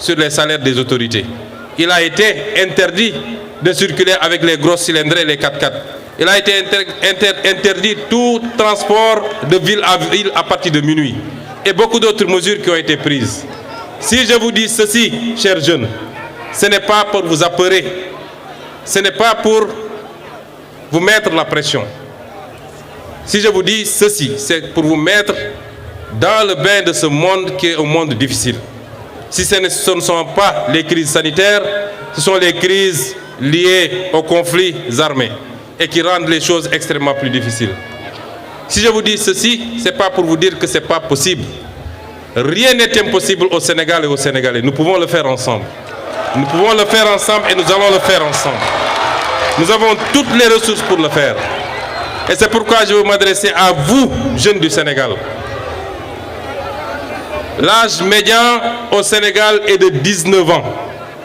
sur les salaires des autorités. Il a été interdit de circuler avec les grosses cylindrées et les 4x4. Il a été interdit tout transport de ville à ville à partir de minuit. Et beaucoup d'autres mesures qui ont été prises. Si je vous dis ceci, chers jeunes, ce n'est pas pour vous apeurer, ce n'est pas pour vous mettre la pression. Si je vous dis ceci, c'est pour vous mettre dans le bain de ce monde qui est un monde difficile. Si ce ne sont pas les crises sanitaires, ce sont les crises liées aux conflits armés et qui rendent les choses extrêmement plus difficiles. Si je vous dis ceci, ce n'est pas pour vous dire que ce n'est pas possible. Rien n'est impossible au Sénégal et aux Sénégalais. Nous pouvons le faire ensemble. Nous pouvons le faire ensemble et nous allons le faire ensemble. Nous avons toutes les ressources pour le faire. Et c'est pourquoi je veux m'adresser à vous, jeunes du Sénégal. L'âge médian au Sénégal est de 19 ans.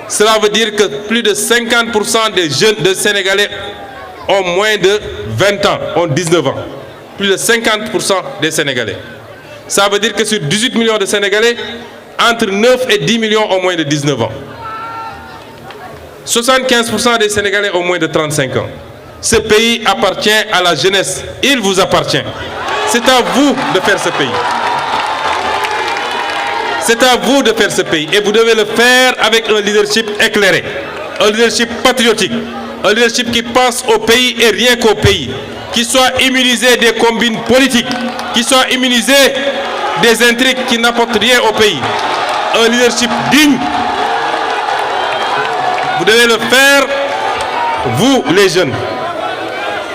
Cela veut dire que plus de 50% des jeunes de Sénégalais ont moins de 20 ans, ont 19 ans. Plus de 50% des Sénégalais. Ça veut dire que sur 18 millions de Sénégalais, entre 9 et 10 millions ont moins de 19 ans. 75% des Sénégalais ont moins de 35 ans. Ce pays appartient à la jeunesse. Il vous appartient. C'est à vous de faire ce pays. C'est à vous de faire ce pays. Et vous devez le faire avec un leadership éclairé. Un leadership patriotique. Un leadership qui pense au pays et rien qu'au pays. Qui soit immunisé des combines politiques. Qui soit immunisé des intrigues qui n'apportent rien au pays. Un leadership digne. Vous devez le faire, vous les jeunes.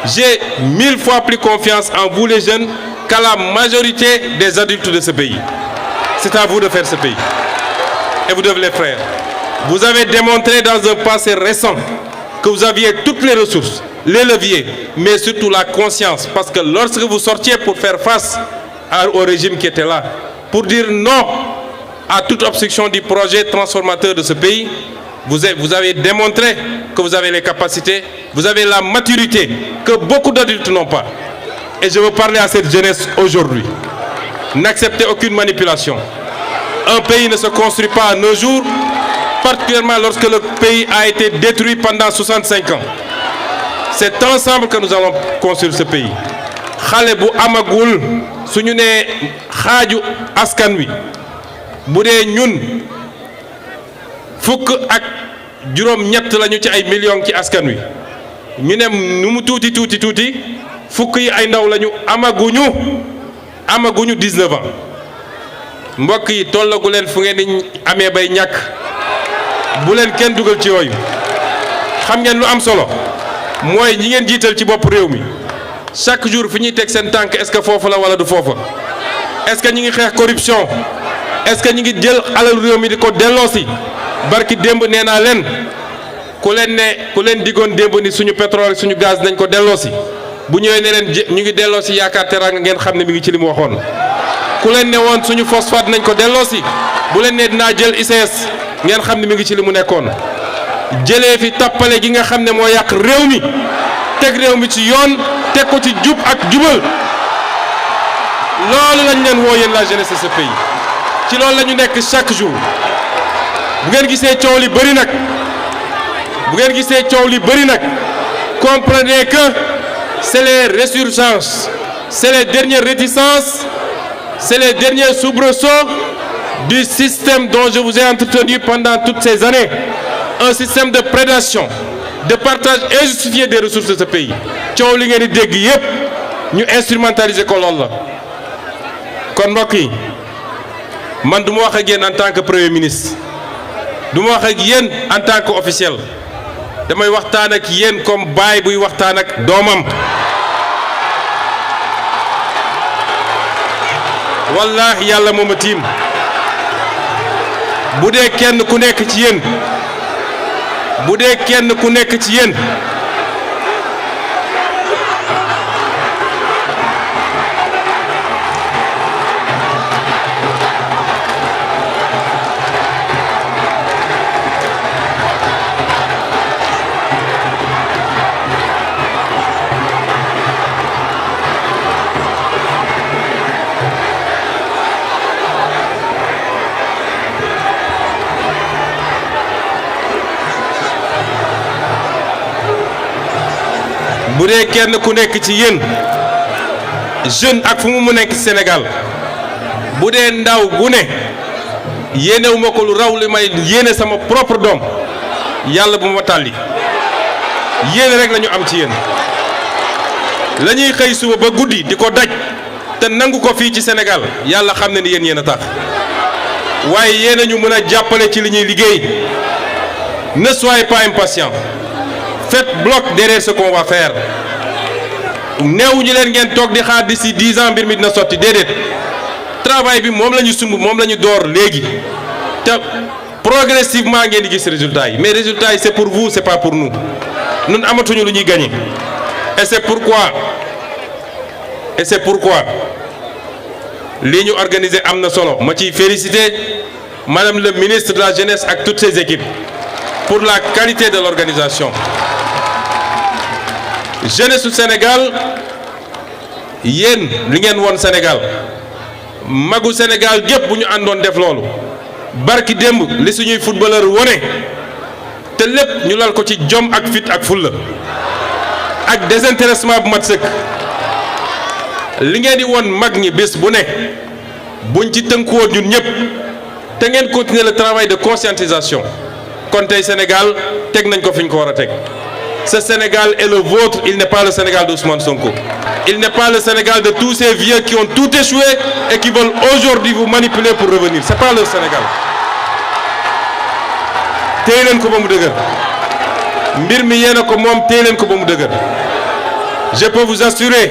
J'ai 1000 fois plus confiance en vous les jeunes qu'à la majorité des adultes de ce pays. C'est à vous de faire ce pays. Et vous devez le faire. Vous avez démontré dans un passé récent que vous aviez toutes les ressources, les leviers, mais surtout la conscience. Parce que lorsque vous sortiez pour faire face au régime qui était là, pour dire non à toute obstruction du projet transformateur de ce pays, vous avez démontré que vous avez les capacités, vous avez la maturité que beaucoup d'adultes n'ont pas. Et je veux parler à cette jeunesse aujourd'hui. N'acceptez aucune manipulation. Un pays ne se construit pas en un jour, particulièrement lorsque le pays a été détruit pendant 65 ans. C'est ensemble que nous allons construire ce pays. Xale bu amagul suñu né xaju askan wi bu dé ñun fukk ak juróom ñett lañu ci ay millions ci askan wi ñu ne nu mu tuuti fukk yi ay ndaw lañu amaguñu 19 ans mbokk yi tollagu leen fu ngeen di amee bay ñàkk bu leen kenn dugal ci yooyu xam ngeen lu am solo mooy ñi ngeen jiital ci bopp réew mi chaque jour fi ñuy teg seen tànk est-ce que foofu la wala du foofa est-ce que ñi ngi xeex corruption est-ce que ñi ngi jël alal réew mi di ko delloosi barki démb nee naa leen ku leen digoon démb ni suñu pétrole suñu gaz nañ ko delloosi bu ñëwee ne leen ñu ngi delloosi yaakaar teraanga ngeen xam ne mi ngi ci li mu waxoon ku leen ne woon suñu phosphate nañ ko delloosi bu leen ne dinaa jël ICS ngeen xam ne mi ngi ci li mu nekkoon jëlee fi tappale gi nga xam ne moo yàq réew mi teg réew mi ci yoon teg ko ci jub ak jubal loolu lañ leen woo yéen la jeunesse de ce pays ci loolu la ñu nekk chaque jour bu ngeen gisee coow li bëri nag comprenez que c'est les résurgences c'est les dernières réticences c'est les derniers soubresauts du système dont je vous ai entretenu pendant toutes ces années un système de prédation de partage injustifié des ressources de ce pays coow li ngeen di dégg yépp ñu instrumentaliser ko lool la kon mbokk yi man du ma wax ak yéen en tant que premier ministre du ma wax ak yéen en tant que officiel damay waxtaan ak yéen comme baay buy waxtaan ak doomam wallahi yàlla moo ma tiim bu dee kenn ku nekk ci yéen bu dee kenn ku nekk ci yéen jeune ak fu mu nekk Sénégal bu dee ndaw bu ne yéenewu ma ko lu raw li may yéene sama propre doom yàlla bu ma tàlli yéene rek la ñu am ci yéen la ñuy xëy suba ba guddi di ko daj te nangu ko fii ci Sénégal yàlla xam ne ni yéen a tax waaye yéen a ñu mën a jàppale ci li ñuy liggéey. Ne soyez pas impatients faites bloc derrière ce qu'on va faire neewuñu leen ngeen toog di xaar d'ici 10 ans mbir mi dina sotti déedéet travail bi moom la ñu sumb moom la ñu door léegi te progressivement ngeen di gis résultats yi mais résultats yi c'est pour vous c'est pas pour nous ñun amatuñu lu ñuy gagner et c'est pourquoi lii ñu organisé am na solo ma ciy féliciter madame le ministre de la jeunesse ak toutes ses équipes pour la qualité de l'organisation. Jeunesse du Sénégal yéen li ngeen woon Sénégal magu Sénégal gépp bu ñu àndoon def loolu barki démb li suñuy footballeur wone te lépp ñu lal ko ci jom ak fit ak fulla ak désintéressement bu mat sëkk li ngeen di woon mag ñi bés bu ne buñ ci tënkuwoon ñun ñëpp te ngeen continuer le travail de conscientisation kon tey Sénégal teg nañ ko fi ñu ko war a teg ce Sénégal est le vôtre il n'est pas le Sénégal d'Ousmane Sonko il n'est pas le Sénégal de tous ces vieux qui ont tout échoué et qui veulent aujourd'hui vous manipuler pour revenir c'est pas le Sénégal téye leen ko ba mu dëgër mbir mi yéen a ko moom téye leen ko ba mu dëgër je peux vous assurer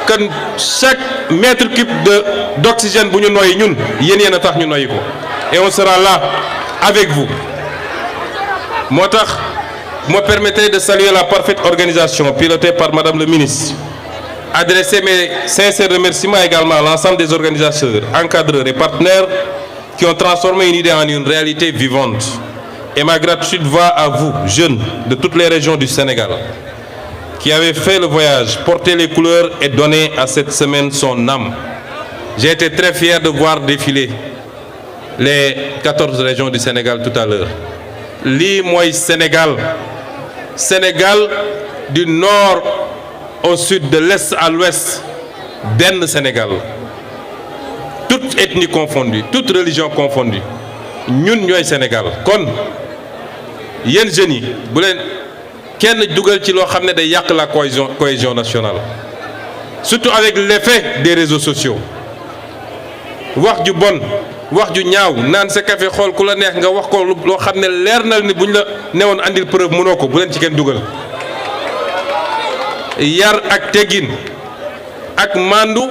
que chaque mètre cube d'oxygène bu ñu noyyi ñun yéen a tax ñu noyyi ko et on sera là avec vous moo tax me permettez de saluer la parfaite organisation pilotée par Madame le ministre adresser mes sincères remerciements également à l'ensemble des organisateurs encadreurs et partenaires qui ont transformé une idée en une réalité vivante et ma gratitude va à vous jeunes de toutes les régions du Sénégal qui avez fait le voyage porté les couleurs et donné à cette semaine son âme. J'ai été très fier de voir défiler les 14 régions du Sénégal tout à l'heure lii mooy Sénégal du nord au sud de l'est à l'ouest benn Sénégal toute ethnie confondue toute religion confondue ñun ñooy Sénégal kon yéen jeunes yi bu leen kenn dugal ci loo xam ne day yàq la cohésion nationale surtout avec l'effet des réseaux sociaux wax ju bon wax ju ñaaw naan sa café xool ku la neex nga wax ko loo xam ne leer na ni buñ la newoon andil preuve mënoo ko bu leen ci kenn dugal yar ak teggin ak mandu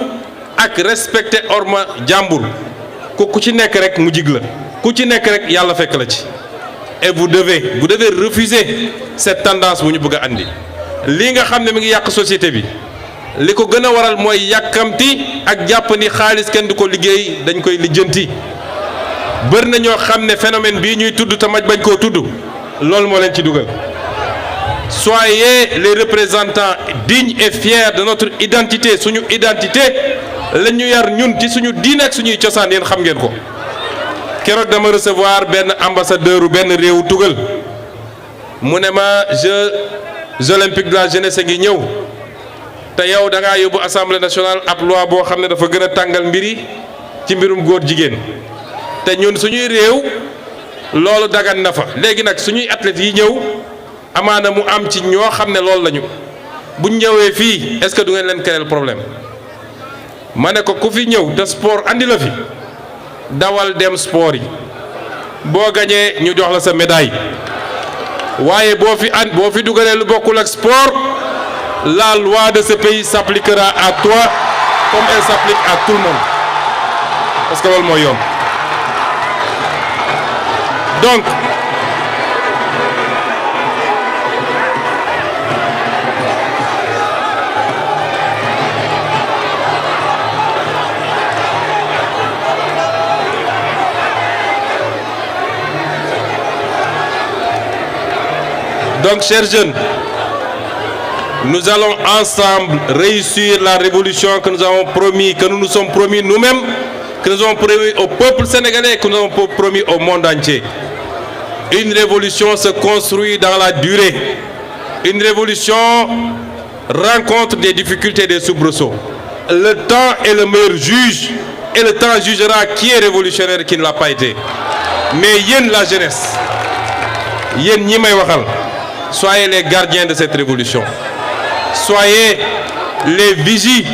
ak respecter orma jàmbur ku ci nekk rek mu jig la ku ci nekk rek yàlla fekk la ci et vous devez refuser cette tendance bu ñu bëgg a andi lii nga xam ne mi ngi yàq société bi li ko gën a waral mooy yàkkamti ak jàpp ni xaalis kenn du ko liggéey dañ koy lijjanti bër na ñoo xam ne phénomène bii ñuy tudd te maj bañ koo tudd loolu moo leen ci dugal soyez les représentants dignes et fiers de notre identité suñu identité la ñu yar ñun ci suñu diine ak suñuy cosaan yéen xam ngeen ko keroog dama recevoir benn ambassadeur benn réewu tugal mu ne ma Jeux olympiques de la jeunesse ngi ñëw te yow da ngaa yóbbu assemblée nationale ab loi boo xam ne dafa gën a tàngal mbiri ci mbirum góor jigéen te ñun suñuy réew loolu dagan na fa léegi nag suñuy athlètes yi ñëw amaana mu am ci ñoo xam ne loolu lañu buñ ñëwee fii est-ce que du ngeen leen créer problème ma ne ko ku fi ñëw te sport andi la fi dawal dem sport yi boo gañee ñu jox la sa médaille waaye boo fi dugalee lu bokkul ak sport la loi de ce pays s'appliquera à toi comme elle s'applique à tout le monde parce que loolu mooy yoon donc chers jeunes, nous allons ensemble réussir la révolution que nous avons promis, que nous nous sommes promis nous-mêmes, que nous avons promis au peuple sénégalais, que nous avons promis au monde entier. Une révolution se construit dans la durée. Une révolution rencontre des difficultés et des soubresauts. Le temps est le meilleur juge et le temps jugera qui est révolutionnaire et qui ne l'a pas été. Mais yéen la jeunesse, yéen ñi may waxal, soyez les gardiens de cette révolution. Soyez les vigies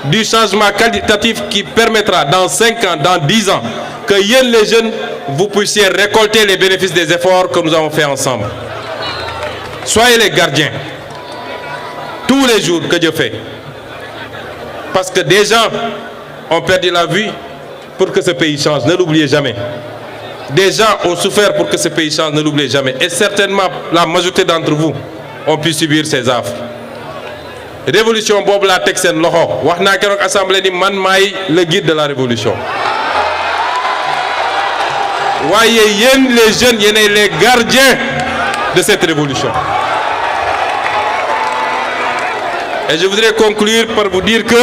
du changement qualitatif qui permettra dans 5 ans, dans 10 ans, que yéen les jeunes, vous puissiez récolter les bénéfices des efforts que nous avons faits ensemble. Soyez les gardiens, tous les jours que Dieu fait. Parce que des gens ont perdu la vie pour que ce pays change, ne l'oubliez jamais. Des gens ont souffert pour que ce pays change, ne l'oubliez jamais. Et certainement, la majorité d'entre vous ont pu subir ces affres. Révolution boobu laa teg seen loxo wax naa keroog assemblée ni man maay le guide de la révolution. Waaye yéen les jeunes yéenay les gardiens de cette révolution. Et je voudrais conclure par vous dire que